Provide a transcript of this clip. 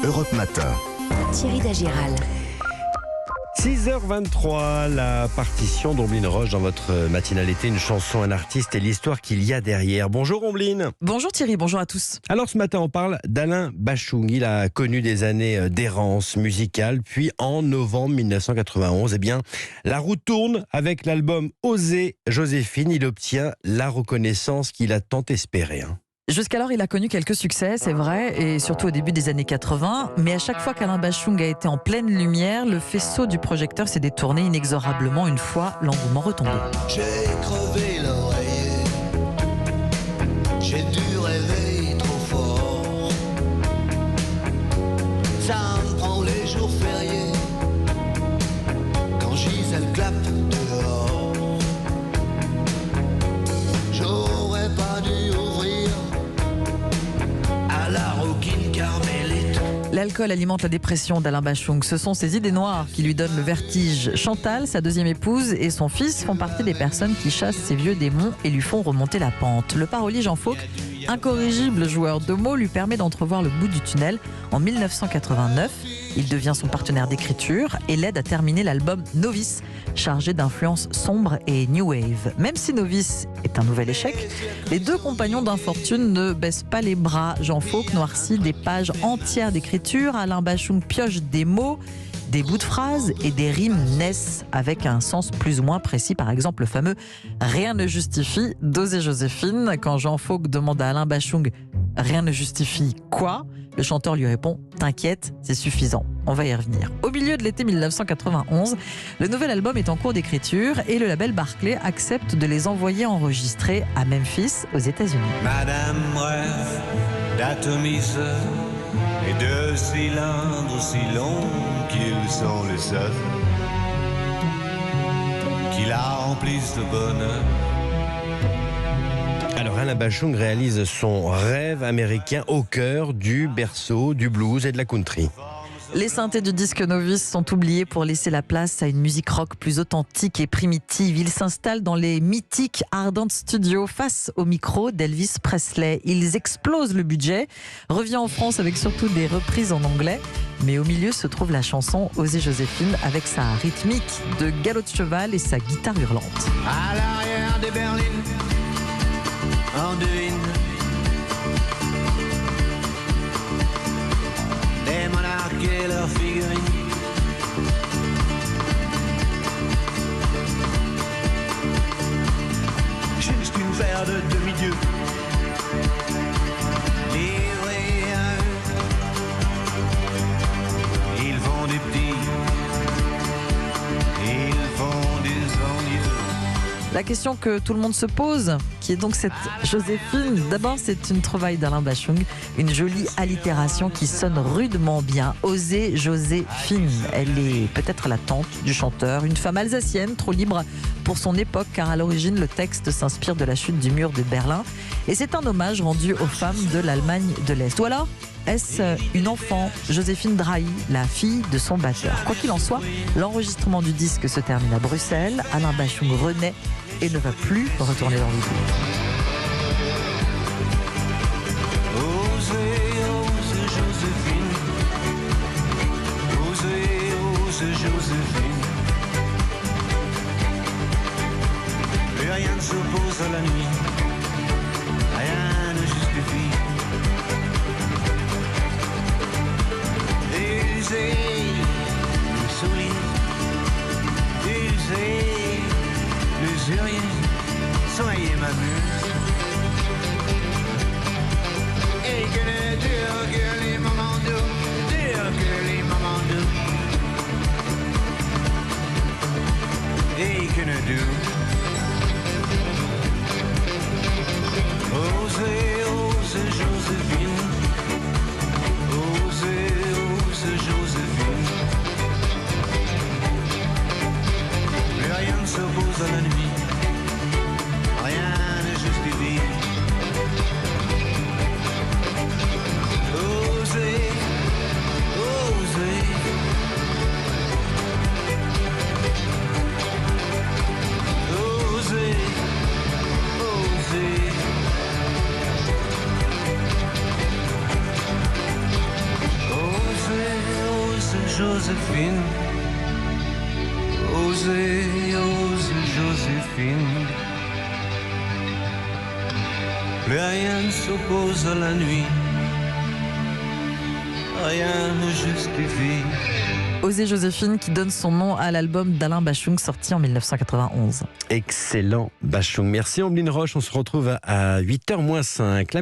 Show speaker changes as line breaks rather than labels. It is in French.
Europe Matin.
Thierry Dagiral.
6h23, la partition d'Ombline Roche dans votre matinalité, une chanson, un artiste et l'histoire qu'il y a derrière. Bonjour Ombline.
Bonjour Thierry, bonjour à tous.
Alors ce matin on parle d'Alain Bashung. Il a connu des années d'errance musicale, puis en novembre 1991, la roue tourne avec l'album Oser Joséphine. Il obtient la reconnaissance qu'il a tant espérée.
Jusqu'alors, il a connu quelques succès, c'est vrai, et surtout au début des années 80. Mais à chaque fois qu'Alain Bashung a été en pleine lumière, le faisceau du projecteur s'est détourné inexorablement une fois l'engouement retombé.
J'ai crevé l'oreiller, j'ai dû rêver trop fort. Ça me prend les jours fériés, quand Gisèle clappe dehors. J'aurais pas dû ouvrir à la rouquine carmélite.
L'alcool alimente la dépression d'Alain Bashung. Ce sont ses idées noires qui lui donnent le vertige. Chantal, sa deuxième épouse, et son fils font partie des personnes qui chassent ses vieux démons et lui font remonter la pente. Le parolier Jean Fauque, incorrigible joueur de mots, lui permet d'entrevoir le bout du tunnel. En 1989, il devient son partenaire d'écriture et l'aide à terminer l'album Novice, chargé d'influences sombres et new wave. Même si Novice est un nouvel échec, les deux compagnons d'infortune ne baissent pas les bras. Jean Fauque noircit des pages entières d'écriture, Alain Bashung pioche des mots, des bouts de phrases et des rimes naissent avec un sens plus ou moins précis. Par exemple, le fameux « Rien ne justifie » d'Oser Joséphine. Quand Jean Fauque demande à Alain Bashung « Rien ne justifie quoi ?», le chanteur lui répond « T'inquiète, c'est suffisant ». On va y revenir. Au milieu de l'été 1991, le nouvel album est en cours d'écriture et le label Barclay accepte de les envoyer enregistrer à Memphis, aux États-Unis.
Madame rêve d'atomiseurs et de cylindres aussi longs qu'ils sont les seuls qui la remplissent de bonheur.
Alors Alain Bashung réalise son rêve américain au cœur du berceau du blues et de la country.
Les synthés du disque Novice sont oubliés pour laisser la place à une musique rock plus authentique et primitive. Il s'installe dans les mythiques Ardent Studios face au micro d'Elvis Presley. Ils explosent le budget, revient en France avec surtout des reprises en anglais. Mais au milieu se trouve la chanson Oser Joséphine avec sa rythmique de galop de cheval et sa guitare hurlante.
À l'arrière des berlines, on devine des monarques et leurs figurines. Juste une paire de demi-dieux livrés à eux. Ils font des petits, ils font des ennuis.
La question que tout le monde se pose, qui est donc cette Joséphine, d'abord c'est une trouvaille d'Alain Bashung, une jolie allitération qui sonne rudement bien. Oser Joséphine, elle est peut-être la tante du chanteur, une femme alsacienne trop libre pour son époque car à l'origine le texte s'inspire de la chute du mur de Berlin et c'est un hommage rendu aux femmes de l'Allemagne de l'Est. Ou alors est-ce une enfant, Joséphine Drahi, la fille de son batteur? Quoi qu'il en soit, l'enregistrement du disque se termine à Bruxelles. Alain Bashung renaît et ne va plus retourner dans l'oubli.
Osez Joséphine, osez Joséphine. Et rien ne s'oppose à la nuit, rien ne justifie. Usez le soulier, usez l'usurier, soyez ma muse. Et que le dur que les moments doux, dur que les moments doux. Et que le doux. Osez Joséphine, osez Joséphine. Plus rien ne s'oppose à la nuit, rien ne justifie. Joséphine, osez, osez Joséphine. Plus rien ne s'oppose à la nuit, rien ne justifie.
Osez Joséphine qui donne son nom à l'album d'Alain Bashung sorti en 1991.
Excellent Bashung. Merci Omblin Roche, on se retrouve à 8h moins 5.